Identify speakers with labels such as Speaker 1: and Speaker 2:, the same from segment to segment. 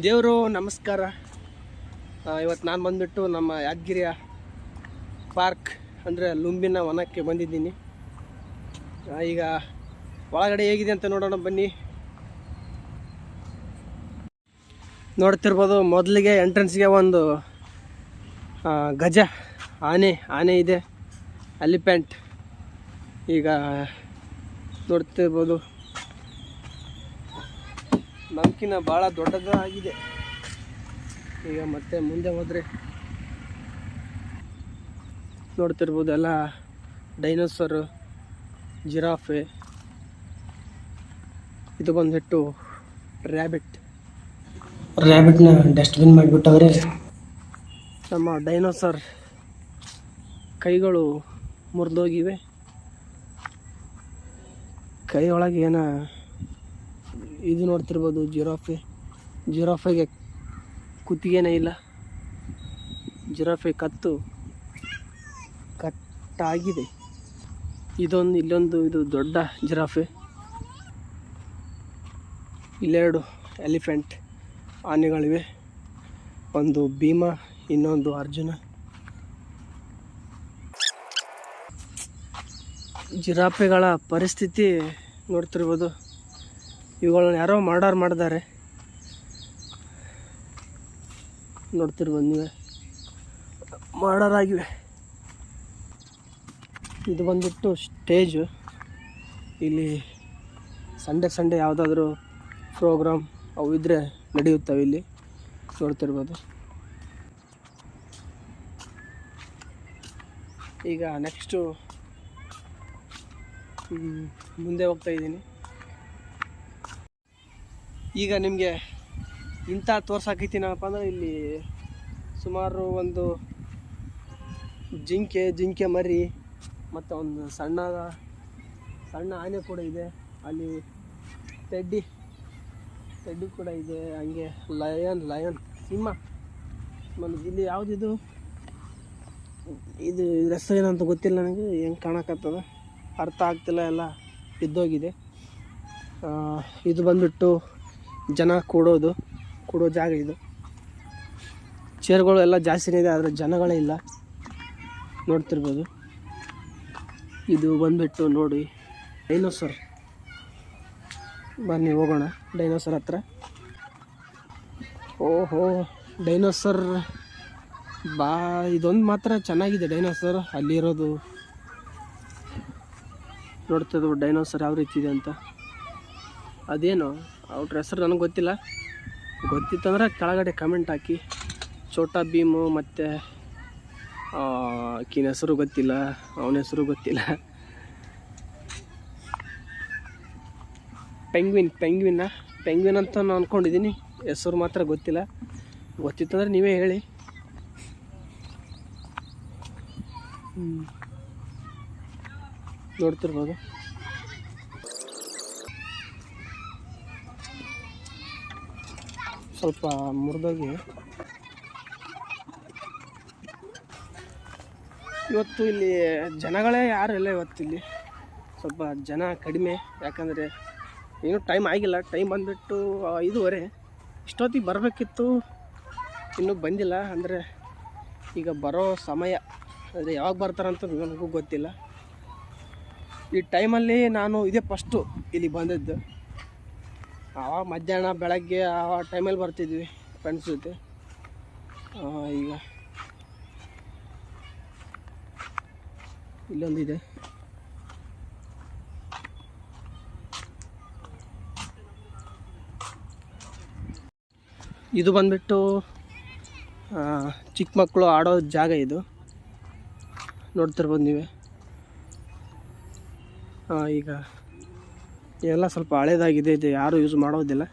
Speaker 1: ದೇವರು ನಮಸ್ಕಾರ. ಇವತ್ತು ನಾನು ಬಂದುಬಿಟ್ಟು ನಮ್ಮ ಯಾದಗಿರಿಯ ಪಾರ್ಕ್ ಅಂದರೆ ಲುಂಬಿನ ವನಕ್ಕೆ ಬಂದಿದ್ದೀನಿ. ಈಗ ಒಳಗಡೆ ಹೇಗಿದೆ ಅಂತ ನೋಡೋಣ ಬನ್ನಿ. ನೋಡ್ತಿರ್ಬೋದು, ಮೊದಲಿಗೆ ಎಂಟ್ರೆನ್ಸ್ಗೆ ಒಂದು ಗಜ ಆನೆ ಇದೆ, ಎಲಿಫೆಂಟ್. ಈಗ ನೋಡ್ತಿರ್ಬೋದು, ನಮ್ಕಿನ್ನ ಭಾಳ ದೊಡ್ಡದಾಗಿದೆ. ಈಗ ಮತ್ತೆ ಮುಂದೆ ಹೋದರೆ ನೋಡ್ತಿರ್ಬೋದು ಎಲ್ಲ ಡೈನೋಸರು, ಜಿರಾಫೆ. ಇದು ಬಂದ್ಬಿಟ್ಟು ರ್ಯಾಬಿಟ್ನ ಡಸ್ಟ್ಬಿನ್ ಮಾಡಿಬಿಟ್ಟವ್ರೆ. ನಮ್ಮ ಡೈನೋಸರ್ ಕೈಗಳು ಮುರಿದೋಗಿವೆ. ಕೈ ಒಳಗೆ ಇದು ನೋಡ್ತಿರ್ಬೋದು, ಜಿರಾಫೆಗೆ ಕುತ್ತಿಗೆನೇ ಇಲ್ಲ. ಜಿರಾಫೆ ಕಟ್ಟಾಗಿದೆ. ಇಲ್ಲೊಂದು ದೊಡ್ಡ ಜಿರಾಫೆ. ಇಲ್ಲೆರಡು ಎಲಿಫೆಂಟ್ ಆನೆಗಳಿವೆ, ಒಂದು ಭೀಮ, ಇನ್ನೊಂದು ಅರ್ಜುನ. ಜಿರಾಫೆಗಳ ಪರಿಸ್ಥಿತಿ ನೋಡ್ತಿರ್ಬೋದು. ಇವುಗಳನ್ನ ಯಾರೋ ಮಾಡಿದ್ದಾರೆ, ನೋಡ್ತಿರ್ಬೋದು ನೀವೇ, ಮರ್ಡರ್ ಆಗಿವೆ. ಇದು ಬಂದ್ಬಿಟ್ಟು ಸ್ಟೇಜು. ಇಲ್ಲಿ ಸಂಡೇ ಯಾವುದಾದ್ರೂ ಪ್ರೋಗ್ರಾಮ್ ಅವು ಇದ್ದರೆ ನಡೆಯುತ್ತವೆ ಇಲ್ಲಿ, ನೋಡ್ತಿರ್ಬೋದು. ಈಗ ನೆಕ್ಸ್ಟು ಮುಂದೆ ಹೋಗ್ತಾ ಇದ್ದೀನಿ. ಈಗ ನಿಮಗೆ ಇಂಥ ತೋರ್ಸಾಕೈತೀನಪ್ಪ ಅಂದರೆ, ಇಲ್ಲಿ ಸುಮಾರು ಒಂದು ಜಿಂಕೆ ಮರಿ ಮತ್ತು ಒಂದು ಸಣ್ಣ ಆನೆ ಕೂಡ ಇದೆ. ಅಲ್ಲಿ ಟೆಡ್ಡಿ ಕೂಡ ಇದೆ. ಹಂಗೆ ಲಯನ್ ಸಿಂಹ. ಇಲ್ಲಿ ಯಾವುದಿದು ಇದು ಹೆಸರು ಏನಂತ ಗೊತ್ತಿಲ್ಲ ನನಗೆ, ಹೆಂಗೆ ಕಾಣಕತ್ತದ ಅರ್ಥ ಆಗ್ತಿಲ್ಲ, ಎಲ್ಲ ಬಿದ್ದೋಗಿದೆ. ಇದು ಬಂದ್ಬಿಟ್ಟು ಜನ ಕೂಡೋ ಜಾಗ. ಇದು ಚೇರ್ಗಳು ಎಲ್ಲ ಜಾಸ್ತಿನೇ ಇದೆ, ಆದರೆ ಜನಗಳೇ ಇಲ್ಲ, ನೋಡ್ತಿರ್ಬೋದು. ಇದು ಬಂದ್ಬಿಟ್ಟು ನೋಡಿ ಡೈನೋಸರ್. ಬನ್ನಿ ಹೋಗೋಣ ಡೈನೋಸರ್ ಹತ್ರ. ಓಹೋ, ಡೈನೋಸರ್ ಇದೊಂದು ಮಾತ್ರ ಚೆನ್ನಾಗಿದೆ ಡೈನೋಸರ್. ಅಲ್ಲಿರೋದು ನೋಡ್ತಿರ್ಬೋದು ಡೈನೋಸರ್ ಯಾವ ರೀತಿ ಇದೆ ಅಂತ. ಅದೇನು ಅವ್ರ ಹೆಸರು ನನಗೆ ಗೊತ್ತಿಲ್ಲ, ಗೊತ್ತಿತ್ತಂದ್ರೆ ಕೆಳಗಡೆ ಕಮೆಂಟ್ ಹಾಕಿ. ಛೋಟಾ ಭೀಮು ಮತ್ತು ಆಕಿನ ಹೆಸರು ಗೊತ್ತಿಲ್ಲ, ಅವನ ಹೆಸರು ಗೊತ್ತಿಲ್ಲ. ಪೆಂಗ್ವಿನ್ ಅಂತ ನಾನು ಅಂದ್ಕೊಂಡಿದ್ದೀನಿ, ಹೆಸರು ಮಾತ್ರ ಗೊತ್ತಿಲ್ಲ. ಗೊತ್ತಿತ್ತಂದ್ರೆ ನೀವೇ ಹೇಳಿ. ನೋಡ್ತಿರ್ಬೋದು. ಸ್ವಲ್ಪ ಮುರಿದೋಗಿ ಇವತ್ತು ಇಲ್ಲಿ ಜನಗಳೇ ಯಾರು ಇಲ್ಲ. ಇವತ್ತಿಲ್ಲಿ ಸ್ವಲ್ಪ ಜನ ಕಡಿಮೆ, ಯಾಕಂದರೆ ಏನೂ ಟೈಮ್ ಆಗಿಲ್ಲ. ಟೈಮ್ ಬಂದುಬಿಟ್ಟು 5:30. ಇಷ್ಟೊತ್ತಿಗೆ ಬರಬೇಕಿತ್ತು, ಇನ್ನೂ ಬಂದಿಲ್ಲ. ಅಂದರೆ ಈಗ ಬರೋ ಸಮಯ, ಅಂದರೆ ಯಾವಾಗ ಬರ್ತಾರಂತ ನನಗೂ ಗೊತ್ತಿಲ್ಲ. ಈ ಟೈಮಲ್ಲಿ ನಾನು ಇದೇ ಫಸ್ಟು ಇಲ್ಲಿ ಬಂದದ್ದು. ಆವಾಗ ಮಧ್ಯಾಹ್ನ ಬೆಳಗ್ಗೆ ಆ ಟೈಮಲ್ಲಿ ಬರ್ತಿದ್ವಿ ಫ್ರೆಂಡ್ಸ್ ಜೊತೆ. ಈಗ ಇಲ್ಲೊಂದಿದೆ. ಇದು ಬಂದ್ಬಿಟ್ಟು ಚಿಕ್ಕ ಮಕ್ಕಳು ಆಡೋ ಜಾಗ. ಇದು ನೋಡ್ತಿರ್ಬೋದು ನೀವೇ. ಈಗ ಇದೆಲ್ಲ ಸ್ವಲ್ಪ ಹಳೇದಾಗಿದೆ, ಇದು ಯಾರೂ ಯೂಸ್ ಮಾಡೋದಿಲ್ಲ,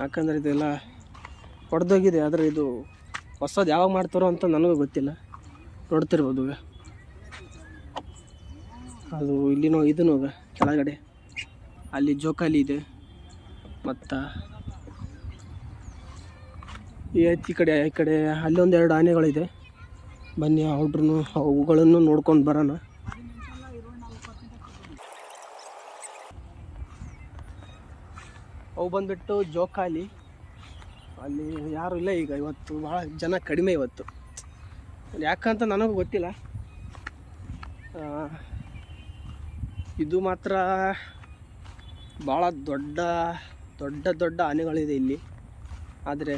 Speaker 1: ಯಾಕಂದರೆ ಇದೆಲ್ಲ ಹೊಡೆದೋಗಿದೆ. ಆದರೆ ಇದು ಹೊಸದು ಯಾವಾಗ ಮಾಡ್ತಾರೋ ಅಂತ ನನಗೂ ಗೊತ್ತಿಲ್ಲ. ನೋಡ್ತಿರ್ಬೋದು ಅದು ಇಲ್ಲಿನೋ ಇದೂ ಕೆಳಗಡೆ ಅಲ್ಲಿ ಜೋಕಾಲಿ ಇದೆ. ಮತ್ತು ಈ ಕಡೆ ಅಲ್ಲೊಂದೆರಡು ಆನೆಗಳಿದೆ. ಬನ್ನಿ ಅವುಗಳನ್ನು ನೋಡ್ಕೊಂಡು ಬರೋಣ. ಅವು ಬಂದುಬಿಟ್ಟು ಜೋಕಾಲಿ. ಅಲ್ಲಿ ಯಾರೂ ಇಲ್ಲ ಈಗ. ಇವತ್ತು ಭಾಳ ಜನ ಕಡಿಮೆ ಇವತ್ತು, ಯಾಕಂತ ನನಗೂ ಗೊತ್ತಿಲ್ಲ. ಇದು ಮಾತ್ರ ಭಾಳ ದೊಡ್ಡ ದೊಡ್ಡ ದೊಡ್ಡ ಆನೆಗಳಿದೆ ಇಲ್ಲಿ. ಆದರೆ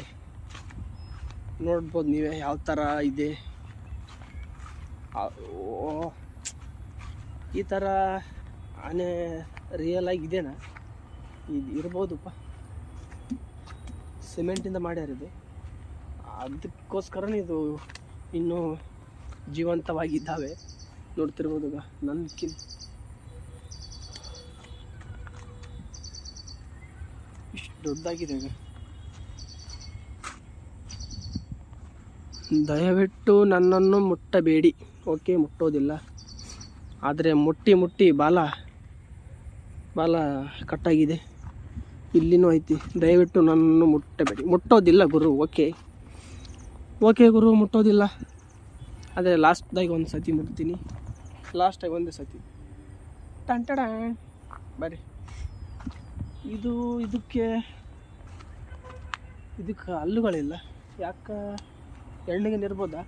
Speaker 1: ನೋಡ್ಬೋದು ನೀವೇ ಯಾವ ಥರ ಇದೆ. ಈ ಥರ ಆನೆ ರಿಯಲ್ ಆಗಿ ಇದೆನಾ? ಇದು ಇರ್ಬೋದಪ್ಪ, ಸಿಮೆಂಟಿಂದ ಮಾಡ್ಯಾರಿದೆ, ಅದಕ್ಕೋಸ್ಕರನೇ ಇದು ಇನ್ನೂ ಜೀವಂತವಾಗಿದ್ದಾವೆ. ನೋಡ್ತಿರ್ಬೋದು ಈಗ ನನ್ಕಿಂತ ಇಷ್ಟು ದೊಡ್ಡದಾಗಿದೆ ಈಗ. ದಯವಿಟ್ಟು ನನ್ನನ್ನು ಮುಟ್ಟಬೇಡಿ. ಓಕೆ, ಮುಟ್ಟೋದಿಲ್ಲ. ಆದರೆ ಮುಟ್ಟಿ ಬಾಲ ಕಟ್ಟಾಗಿದೆ. ಇಲ್ಲಿನೂ ಐತಿ. ದಯವಿಟ್ಟು ನನ್ನನ್ನು ಮುಟ್ಟಬೇಡಿ. ಮುಟ್ಟೋದಿಲ್ಲ ಗುರು. ಓಕೆ ಗುರು, ಮುಟ್ಟೋದಿಲ್ಲ. ಆದರೆ ಲಾಸ್ಟ್ದಾಗಿ ಒಂದು ಸತಿ ಮುಟ್ತೀನಿ. ಲಾಸ್ಟಾಗಿ ಒಂದೇ ಸತಿ ಟಂಟಡ ಬರ್ರಿ. ಇದಕ್ಕೆ ಹಲ್ಲುಗಳಿಲ್ಲ. ಯಾಕೆ? ಹೆಣ್ಣಿಗೆ ಇರ್ಬೋದಾ?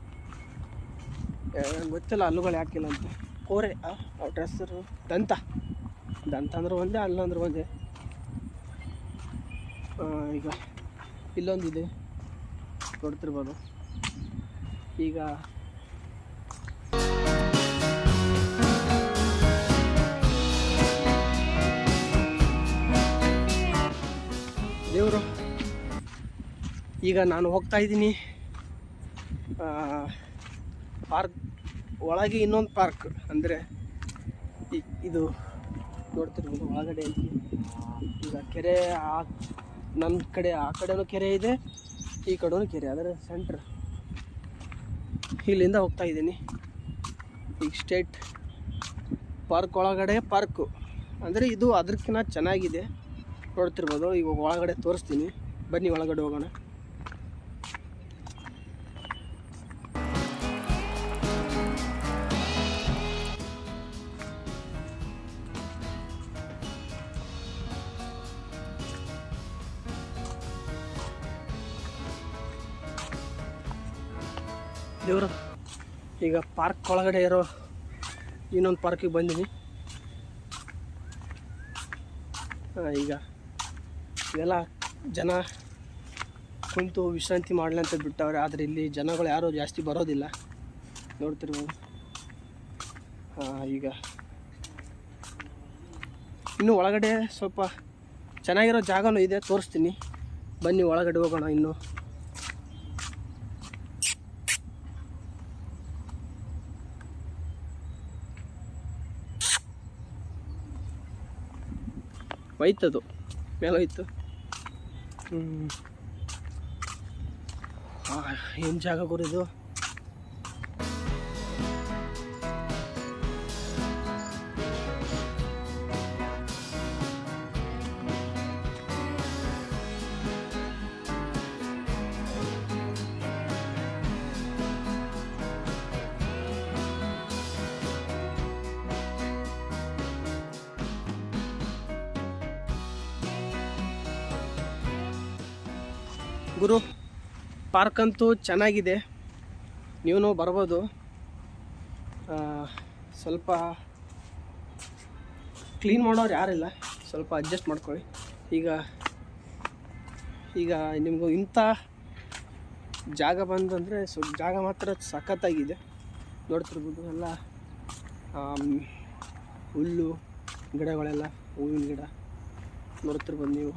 Speaker 1: ಗೊತ್ತಿಲ್ಲ ಹಲ್ಲುಗಳು ಯಾಕಿಲ್ಲ ಅಂತ. ಕೋರೆ ಅವ್ರ ಹೆಸರು ದಂತ ಅಂದ್ರೆ ಒಂದೇ, ಅಲ್ಲಂದ್ರೆ ಒಂದೇ. ಈಗ ಇಲ್ಲೊಂದಿದೆ, ನೋಡ್ತಿರ್ಬೋದು. ಈಗ ದೇವರು, ಈಗ ನಾನು ಹೋಗ್ತಾ ಇದ್ದೀನಿ ಪಾರ್ಕ್ ಒಳಗೆ. ಇನ್ನೊಂದು ಪಾರ್ಕ್ ಅಂದರೆ ಇದು ನೋಡ್ತಿರ್ಬೋದು ಒಳಗಡೆ ಐತಿ. ಈಗ ಕೆರೆ ನನ್ನ ಕಡೆ, ಆ ಕಡೆನೂ ಕೆರೆ ಇದೆ, ಈ ಕಡೆನೂ ಕೆರೆ. ಅದರ ಸೆಂಟ್ರ್ ಇಲ್ಲಿಂದ ಹೋಗ್ತಾ ಇದ್ದೀನಿ. ಈಗ ಸ್ಟೇಟ್ ಪಾರ್ಕ್ ಒಳಗಡೆ ಪಾರ್ಕು ಅಂದರೆ ಇದು ಅದಕ್ಕಿಂತ ಚೆನ್ನಾಗಿದೆ. ನೋಡ್ತಿರ್ಬೋದು. ಈಗ ಒಳಗಡೆ ತೋರಿಸ್ತೀನಿ, ಬನ್ನಿ ಒಳಗಡೆ ಹೋಗೋಣ. ದೇವರು, ಈಗ ಪಾರ್ಕ್ ಒಳಗಡೆ ಇರೋ ಇನ್ನೊಂದು ಪಾರ್ಕಿಗೆ ಬಂದೀನಿ. ಈಗ ಇವೆಲ್ಲ ಜನ ಕುಂತು ವಿಶ್ರಾಂತಿ ಮಾಡಲಿ ಅಂತ ಬಿಟ್ಟವ್ರೆ. ಆದರೆ ಇಲ್ಲಿ ಜನಗಳು ಯಾರೂ ಜಾಸ್ತಿ ಬರೋದಿಲ್ಲ, ನೋಡ್ತಿರ್ಬೋದು. ಈಗ ಇನ್ನೂ ಒಳಗಡೆ ಸ್ವಲ್ಪ ಚೆನ್ನಾಗಿರೋ ಜಾಗನೂ ಇದೆ, ತೋರಿಸ್ತೀನಿ. ಬನ್ನಿ ಒಳಗಡೆ ಹೋಗೋಣ. ಇನ್ನೂ ಹೋಯ್ತದು ಮೇಲೆ ಹೋಯ್ತು. ಏನು ಜಾಗ ಗುರಿದು? ಗುರು, ಪಾರ್ಕ್ ಅಂತೂ ಚೆನ್ನಾಗಿದೆ, ನೀವು ಬರ್ಬೋದು. ಸ್ವಲ್ಪ ಕ್ಲೀನ್ ಮಾಡೋರು ಯಾರಿಲ್ಲ, ಸ್ವಲ್ಪ ಅಡ್ಜಸ್ಟ್ ಮಾಡ್ಕೊಳ್ಳಿ. ಈಗ ನಿಮಗೂ ಇಂಥ ಜಾಗ ಬಂದಂದರೆ ಜಾಗ ಮಾತ್ರ ಸಖತ್ತಾಗಿದೆ. ನೋಡ್ತಿರ್ಬೋದು ಎಲ್ಲ ಹುಲ್ಲು ಗಿಡಗಳೆಲ್ಲ, ಹೂವಿನ ಗಿಡ ನೋಡ್ತಿರ್ಬೋದು ನೀವು.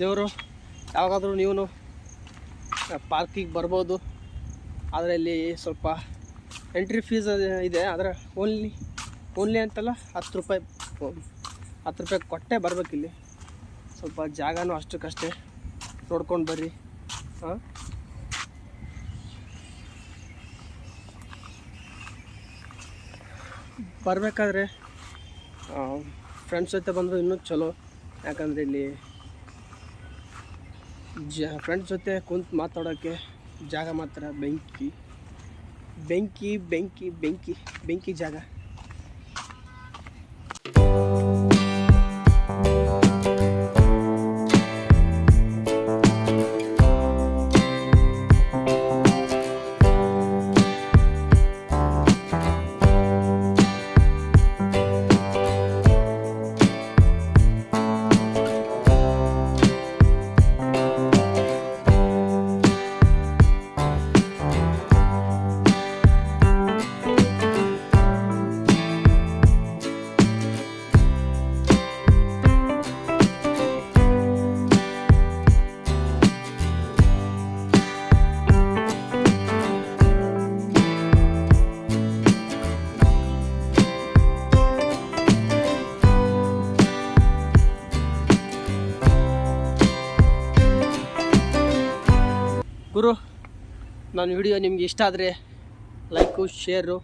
Speaker 1: ದೇವರು, ಯಾವಾಗಾದರೂ ನೀವು ಪಾರ್ಕಿಗೆ ಬರ್ಬೋದು. ಆದರೆ ಇಲ್ಲಿ ಸ್ವಲ್ಪ ಎಂಟ್ರಿ ಫೀಸ್ ಇದೆ. ಆದರೆ ಓನ್ಲಿ ಅಂತಲ್ಲ, 10 ರೂಪಾಯಿ ಕೊಟ್ಟೆ ಬರ್ಬೇಕಿಲ್ಲಿ. ಸ್ವಲ್ಪ ಜಾಗನೂ ಅಷ್ಟಕ್ಕಷ್ಟೇ, ನೋಡ್ಕೊಂಡು ಬರ್ರಿ. ಬರಬೇಕಾದ್ರೆ ಫ್ರೆಂಡ್ಸ್ ಜೊತೆ ಬಂದರೂ ಇನ್ನೂ ಚಲೋ. ಯಾಕಂದರೆ ಇಲ್ಲಿ ಫ್ರೆಂಡ್ಸ್ ಜೊತೆ ಕುಂತು ಮಾತಾಡೋಕ್ಕೆ ಜಾಗ ಮಾತ್ರ ಬೆಂಕಿ ಬೆಂಕಿ ಬೆಂಕಿ ಬೆಂಕಿ ಬೆಂಕಿ ಜಾಗ. ಗುರು, ನನ್ನ ವಿಡಿಯೋ ನಿಮ್ಗೆ ಇಷ್ಟ ಆದರೆ ಲೈಕು, ಶೇರು,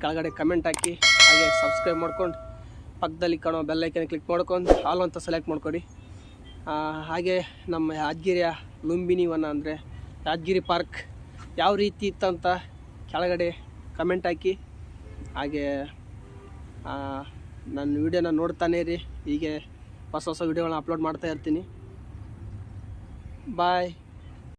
Speaker 1: ಕೆಳಗಡೆ ಕಮೆಂಟ್ ಹಾಕಿ, ಹಾಗೆ ಸಬ್ಸ್ಕ್ರೈಬ್ ಮಾಡ್ಕೊಂಡು ಪಕ್ಕದಲ್ಲಿ ಕಾಣೋ ಬೆಲ್ಲೈಕನ್ ಕ್ಲಿಕ್ ಮಾಡ್ಕೊಂಡು ಆಲ್ ಅಂತ ಸೆಲೆಕ್ಟ್ ಮಾಡ್ಕೊಡಿ. ಹಾಗೆ ನಮ್ಮ ಯಾದಗಿರಿಯ ಲುಂಬಿನಿ ವನ ಅಂದರೆ ಯಾದಗಿರಿ ಪಾರ್ಕ್ ಯಾವ ರೀತಿ ಇತ್ತಂತ ಕೆಳಗಡೆ ಕಮೆಂಟ್ ಹಾಕಿ. ಹಾಗೆ ನನ್ನ ವಿಡಿಯೋನ ನೋಡ್ತಾನೇ ಇರಿ. ಹೀಗೆ ಹೊಸ ಹೊಸ ವಿಡಿಯೋಗಳನ್ನ ಅಪ್ಲೋಡ್ ಮಾಡ್ತಾ ಇರ್ತೀನಿ. ಬಾಯ್.